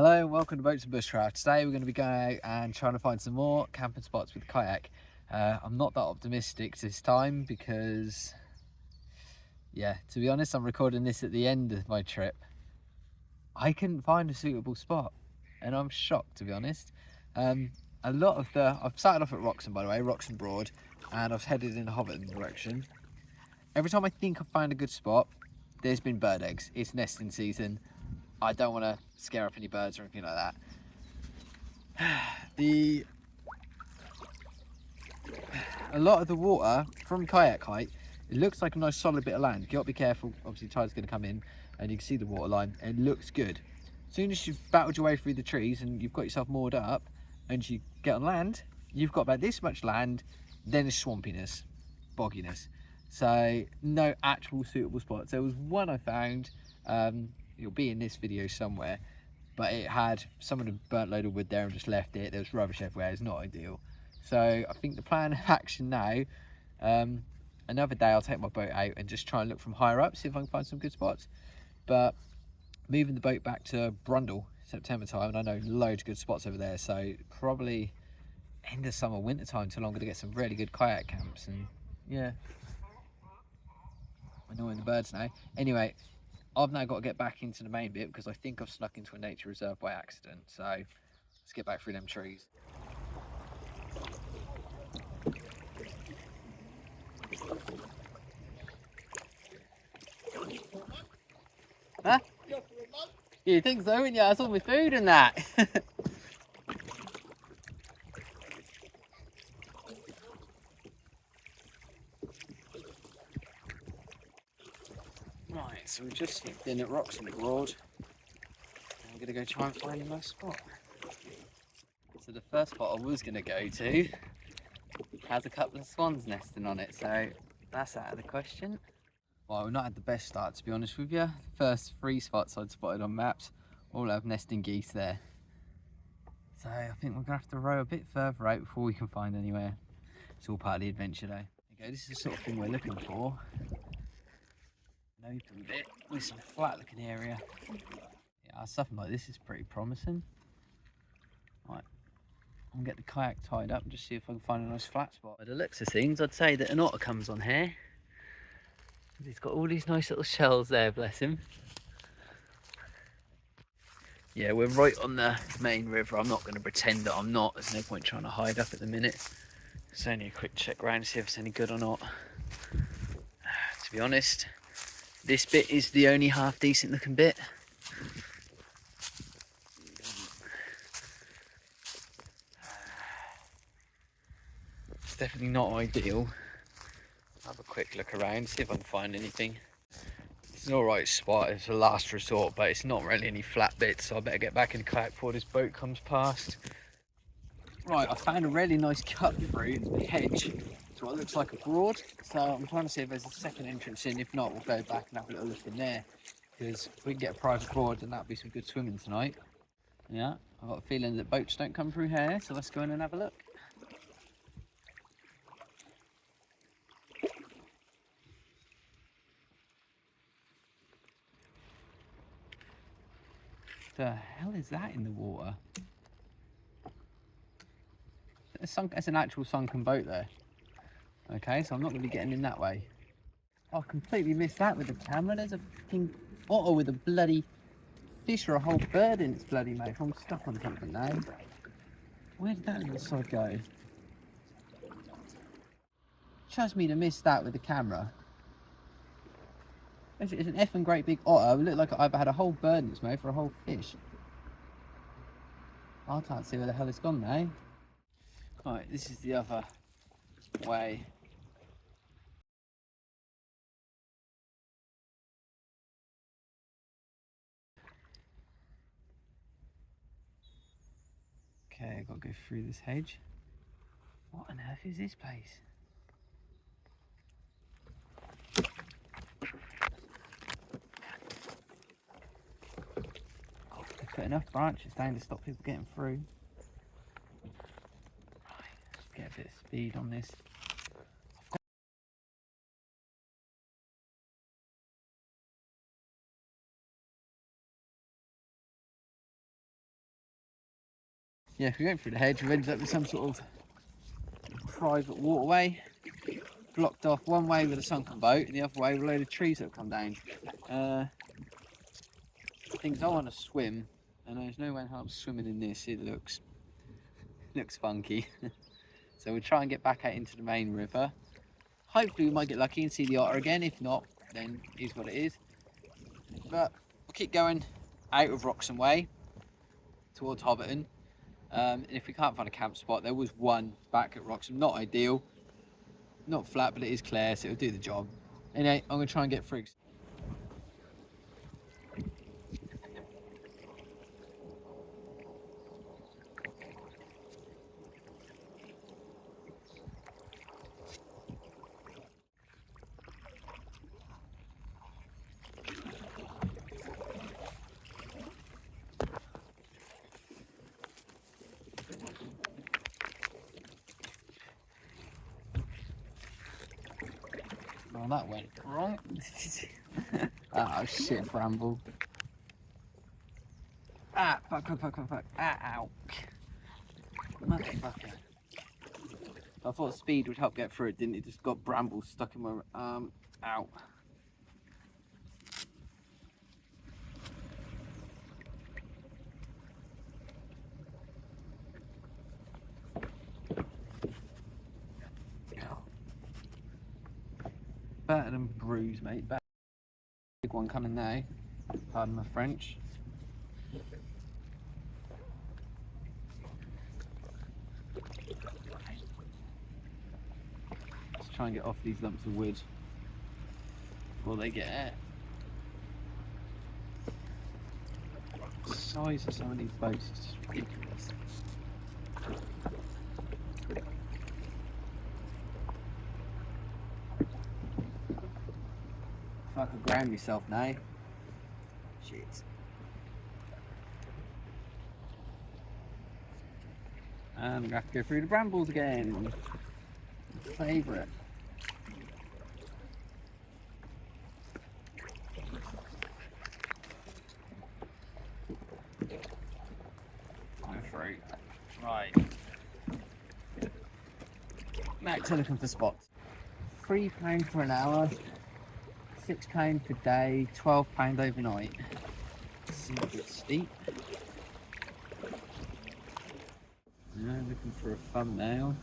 Hello and welcome to Boats and Bushcraft. Today we're going to be going out and trying to find some more camping spots with Kayak. I'm not that optimistic this time because, yeah, to be honest, I'm recording this at the end of my trip. I couldn't find a suitable spot and I'm shocked, to be honest. I've started off at Wroxham, by the way, Wroxham Broad, and I've headed in the Hobbiton direction. Every time I think I've found a good spot, there's been bird eggs. It's nesting season. I don't want to scare up any birds or anything like that. A lot of the water from kayak height, it looks like a nice solid bit of land. You've got to be careful, obviously tide's going to come in and you can see the water line. It looks good. As soon as you've battled your way through the trees and you've got yourself moored up and you get on land, you've got about this much land, then it's swampiness, bogginess. So no actual suitable spots. There was one I found, it'll be in this video somewhere, but it had someone had burnt a load of wood there and just left it. There was rubbish everywhere. It's not ideal. So I think the plan of action now, another day I'll take my boat out and just try and look from higher up, see if I can find some good spots. But moving the boat back to Brundle September time, and I know loads of good spots over there, so probably end of summer, winter time till I'm going to get some really good kayak camps. And yeah, annoying the birds now. Anyway, I've now got to get back into the main bit because I think I've snuck into a nature reserve by accident. So let's get back through them trees. Huh? You think so, wouldn't you? I saw my food and that. Right, so we just slipped in at Wroxham Broad. I'm going to go try and find a nice spot. So the first spot I was going to go to has a couple of swans nesting on it, so that's out of the question. Well, we've not had the best start, to be honest with you. The first 3 spots I'd spotted on maps all have nesting geese there. So I think we're going to have to row a bit further out before we can find anywhere. It's all part of the adventure though. Okay, this is the sort of thing we're looking for. An open bit with some flat looking area. Yeah, something like this is pretty promising. Right, I'll get the kayak tied up and just see if I can find a nice flat spot. By the looks of things, I'd say that an otter comes on here. He's got all these nice little shells there, bless him. Yeah, we're right on the main river. I'm not going to pretend that I'm not. There's no point trying to hide up at the minute. It's only a quick check around to see if it's any good or not. To be honest, this bit is the only half decent looking bit. It's definitely not ideal. Have a quick look around, see if I can find anything. It's an alright spot, it's a last resort, but it's not really any flat bits, so I better get back in the kayak before this boat comes past. Right, I found a really nice cut through the hedge to what looks like a broad, so I'm trying to see if there's a second entrance in. If not, we'll go back and have a little look in there, because if we can get a private broad, then that'll be some good swimming tonight. Yeah, I've got a feeling that boats don't come through here, so let's go in and have a look. The hell is that in the water? It's an actual sunken boat there. Okay, so I'm not going to be getting in that way. I completely missed that with the camera. There's a fucking otter with a bloody fish or a whole bird in its bloody mouth. I'm stuck on something now. Where did that little sod go? Trust me to miss that with the camera. It's an effing great big otter. It looked like I've had a whole bird in its mouth or a whole fish. I can't see where the hell it's gone now. Right, this is the other way. Okay, I've got to go through this hedge. What on earth is this place? Oh, they've put enough branches down to stop people getting through. Right, let's get a bit of speed on this. yeah, if we went through the hedge, we've ended up with some sort of private waterway, blocked off one way with a sunken boat and the other way with a load of trees that have come down. Things I want to swim, and there's no way I'm swimming in this. It looks funky. So we'll try and get back out into the main river. Hopefully we might get lucky and see the otter again. If not, then it is what it is. But we'll keep going out of Wroxham Way towards Hobbiton. And if we can't find a camp spot, there was one back at Wroxham. Not ideal, not flat, but it is clear, so it'll do the job. Anyway, I'm going to try and get through. Oh, that went wrong. Oh shit, bramble. Ah, fuck. Ah, ow. Motherfucker. I thought speed would help get through it, didn't it? Just got brambles stuck in my arm. Ow. Battered and bruised, mate. Big one coming now. Pardon my French. Let's try and get off these lumps of wood before they get out. The size of some of these boats is just ridiculous. I could ground myself now. Shit. And I'm gonna have to go through the brambles again. Favourite. Go through. Right. Max, looking for spots. £3 for an hour. £6 per day, £12 overnight. Seems a bit steep. Yeah, looking for a thumbnail.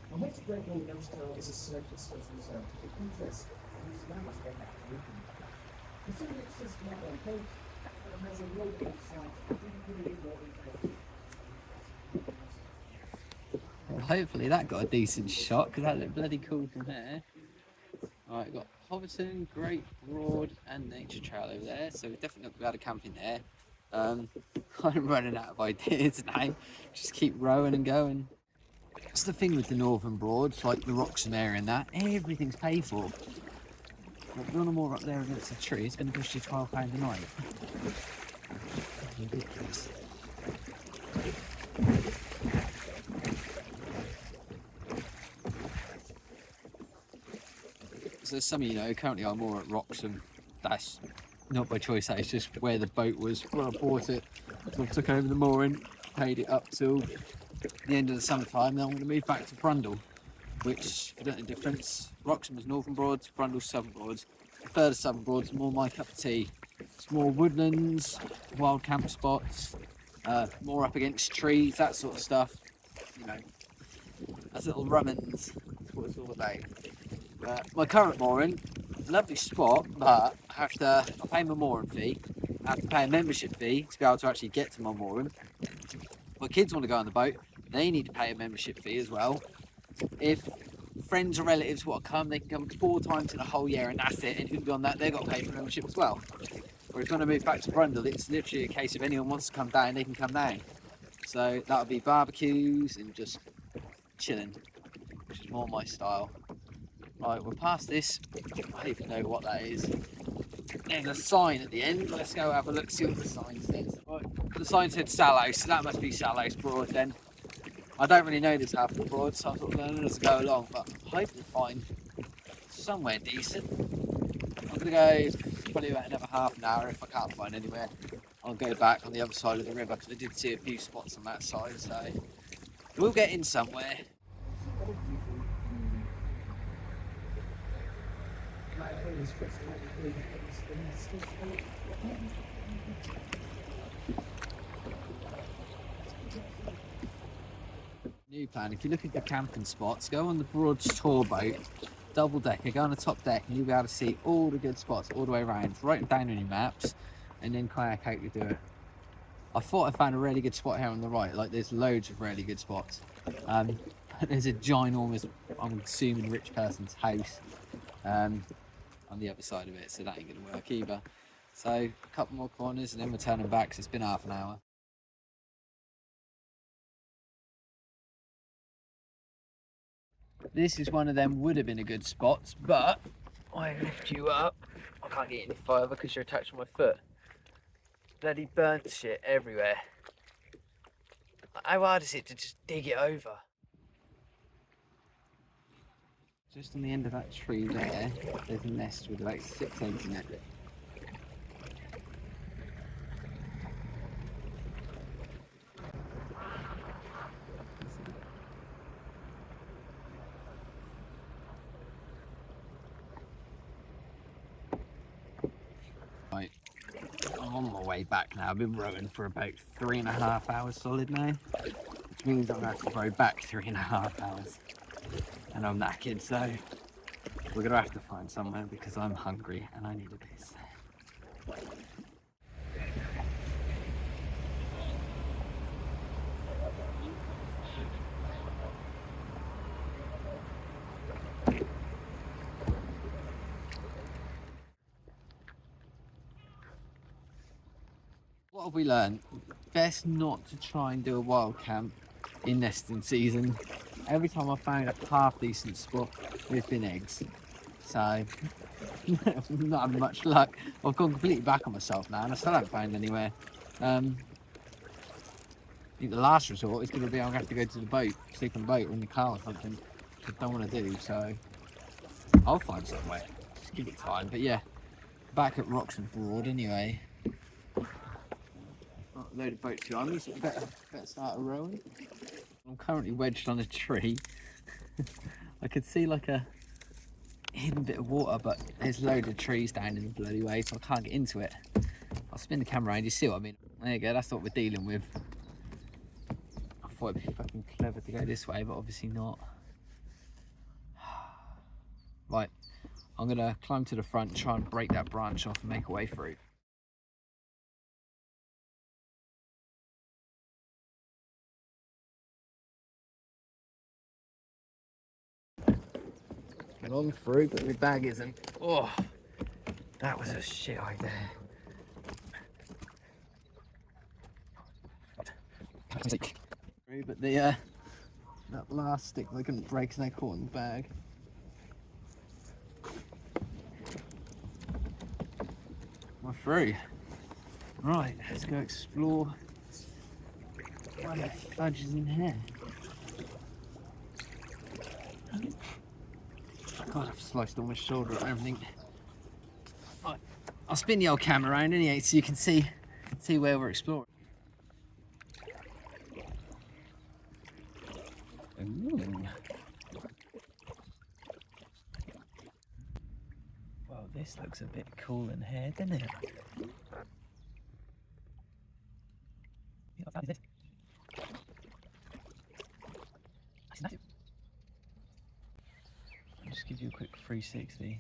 The next great old Youngstown is a circus as a result of the contest, whose lands they have to open. The city exists not on coast, and has a road outside, particularly Well, hopefully that got a decent shot, because that looked bloody cool from there. Alright, got Hobbiton, Great Broad and Nature Trail over there, so we're definitely not going to be able to camp in there. I'm running out of ideas now. Just keep rowing and going. That's the thing with the Northern Broads, like the Wroxham area and that, everything's paid for. Like, run them all up there against a tree, it's going to cost you £12 a night. Ridiculous. So some of you know, currently I'm more at Wroxham. That's not by choice, that is just where the boat was when I bought it. So I took over the mooring, paid it up till the end of the summertime, then I'm going to move back to Brundle, which, if you don't know the difference, Wroxham is Northern Broads, Brundle's Southern Broads. I prefer the Southern Broads, more my cup of tea. It's more woodlands, wild camp spots, more up against trees, that sort of stuff. You know, that's little rummins, that's what it's all about. My current mooring, lovely spot, but I pay my mooring fee, I have to pay a membership fee to be able to actually get to my mooring. My kids want to go on the boat, they need to pay a membership fee as well. If friends or relatives want to come, they can come 4 times in a whole year and that's it, and who's on that, they've got to pay for membership as well. Whereas when I move back to Brundle, it's literally a case of anyone wants to come down, they can come down. So that'll be barbecues and just chilling, which is more my style. Right, we're past this. I don't even know what that is. There's a sign at the end. Let's go have a look, see what the sign says. Right. The sign said Sallows, so that must be Sallows Broad then. I don't really know this half of the broad, so I'm sort of learning as I go along, but I hope to find somewhere decent. I'm gonna go probably about another half an hour. If I can't find anywhere, I'll go back on the other side of the river because I did see a few spots on that side, so we'll get in somewhere. New plan, if you're looking for camping spots, go on the Broads tour boat, double decker, go on the top deck and you'll be able to see all the good spots all the way around. Write them down on your maps and then kayak out you do it. I thought I found a really good spot here on the right, like there's loads of really good spots. There's a ginormous, I'm assuming, rich person's house on the other side of it, so that ain't gonna work either. So a couple more corners and then we're turning back because it's been half an hour. This is one of them would have been a good spots, but I lift you up. I can't get any further because you're attached to my foot. Bloody burnt shit everywhere. How hard is it to just dig it over? Just on the end of that tree there, there's a nest with about 6 eggs in it. Right, I'm on my way back now. I've been rowing for about 3.5 hours solid now, which means I'm going to have to row back 3.5 hours. And I'm knackered, so we're going to have to find somewhere because I'm hungry and I need a piss. What have we learned? Best not to try and do a wild camp in nesting season. Every time I've found a half decent spot, there's been eggs. So, I'm not having much luck. I've gone completely back on myself now and I still haven't found anywhere. I think the last resort is going to be I'm going to have to go to the boat, sleep in the boat or in the car or something, which I don't want to do, so I'll find somewhere. Just give it time. But yeah, back at Wroxham Broad anyway. Got a load of boats behind me, so I better start rowing. I'm currently wedged on a tree. I could see like a hidden bit of water, but there's loads of trees down in the bloody way, so I can't get into it. I'll spin the camera around, you see what I mean? There you go, that's what we're dealing with. I thought it'd be fucking clever to go this way, but obviously not. Right, I'm gonna climb to the front, try and break that branch off and make a way through. Get on through, but my bag isn't. Oh, that was a shit idea. But the that last stick they couldn't break because they caught in the bag. We're through. Right, let's go explore. What the fudge is in here? God, I've sliced all my shoulder and everything. Right, I'll spin the old camera around anyway so you can see where we're exploring. Ooh. Well, this looks a bit cool in here, doesn't it? What is this? I'll just give you a quick 360.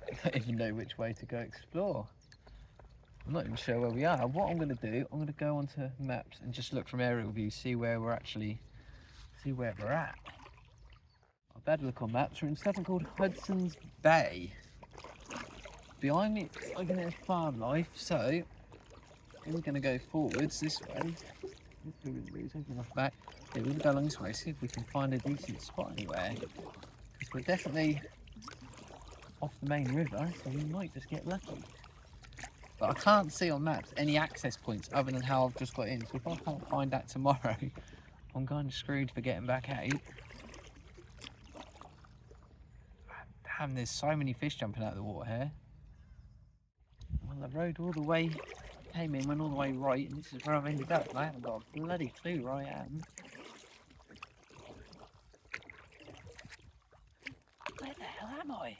I don't even know which way to go explore. I'm not even sure where we are. What I'm going to do, I'm going to go onto maps and just look from aerial view, see where we're at. I've had a look on maps. We're in something called Hudson's Bay. Behind me, I can hear farm life, so we're going to go forwards this way. Open off the back. we're going to go along this way, see if we can find a decent spot anywhere. Because we're definitely off the main river, so we might just get lucky. But I can't see on maps any access points other than how I've just got in. So if I can't find that tomorrow, I'm kind of screwed for getting back out. Damn, there's so many fish jumping out of the water here. Well, the road all the way came in, went all the way right, and this is where I've ended up. And I haven't got a bloody clue where I am. Where the hell am I?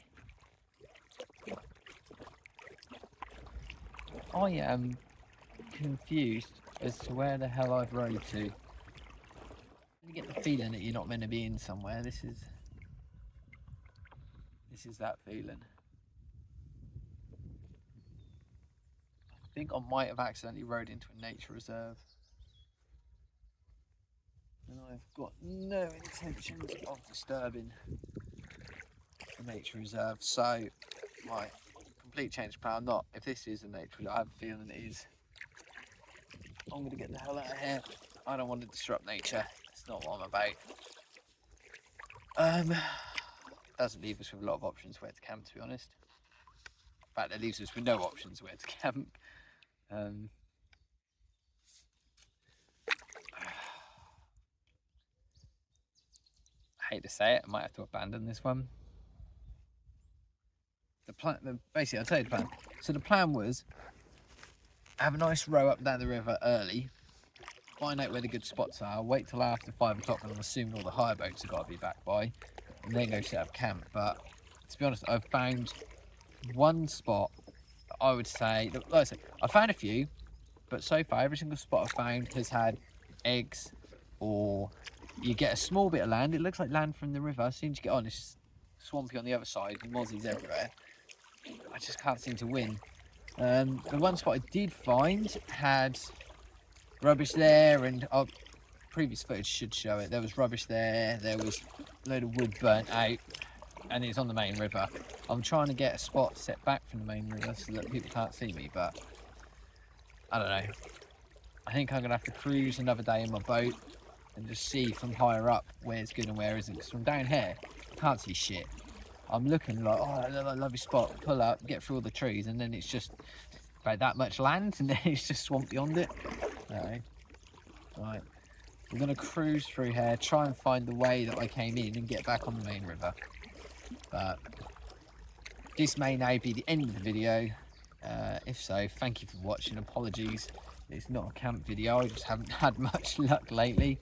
I am confused as to where the hell I've rode to. You get the feeling that you're not meant to be in somewhere. This is that feeling. I think I might have accidentally rode into a nature reserve. And I've got no intentions of disturbing the nature reserve. So, my complete change of plan. Not if this is a nature reserve, I have a feeling it is. I'm going to get the hell out of here. I don't want to disrupt nature. It's not what I'm about. Doesn't leave us with a lot of options where to camp, to be honest. In fact, it leaves us with no options where to camp. I hate to say it, I might have to abandon this one. Basically, I'll tell you the plan. So the plan was have a nice row up and down the river early, find out where the good spots are, wait till after 5 o'clock when I'm assuming all the hire boats have got to be back by, and then go set up camp. But to be honest, I've found one spot. I would say, like I said, I found a few, but so far every single spot I've found has had eggs, or you get a small bit of land. It looks like land from the river. As soon as you get on, it's swampy on the other side, and mozzies everywhere. I just can't seem to win. The one spot I did find had rubbish there, and previous footage should show it. There was rubbish there, there was a load of wood burnt out, and it's on the main river. I'm trying to get a spot set back from the main river so that people can't see me, but I don't know. I think I'm going to have to cruise another day in my boat and just see from higher up where's good and where isn't. Because from down here, I can't see shit. I'm looking like, oh, I love your spot, pull up, get through all the trees, and then it's just about that much land, and then it's just swamp beyond it. Right. We're going to cruise through here, try and find the way that I came in and get back on the main river. But this may now be the end of the video. If so, thank you for watching. Apologies, it's not a camp video. I just haven't had much luck lately.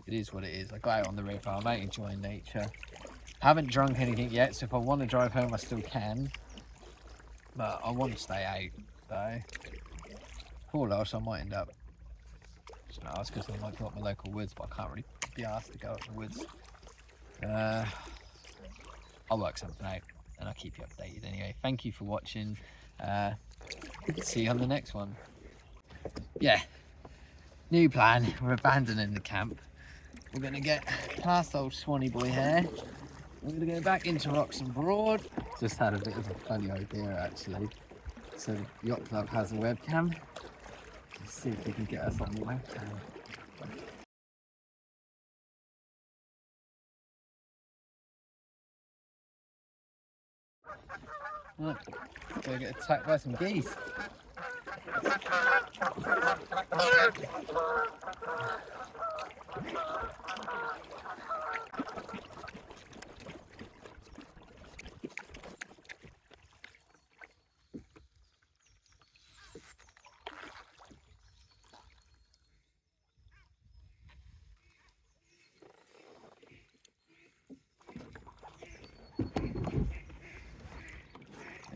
It is what it is. I got out on the river. I'm out enjoying nature. Haven't drunk anything yet, so if I want to drive home, I still can. But I want to stay out, so poor loss, I might end up. No, it's because I might go up my local woods, but I can't really be asked to go up the woods. I'll work something out and I'll keep you updated anyway. Thank you for watching. See you on the next one. Yeah, new plan. We're abandoning the camp. We're going to get past old Swanee boy here. We're going to go back into Wroxham Broad. Just had a bit of a funny idea actually. So the yacht club has a webcam. Let's see if we can get us on the webcam. Look, gonna get attacked by some geese.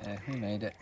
Yeah, he made it.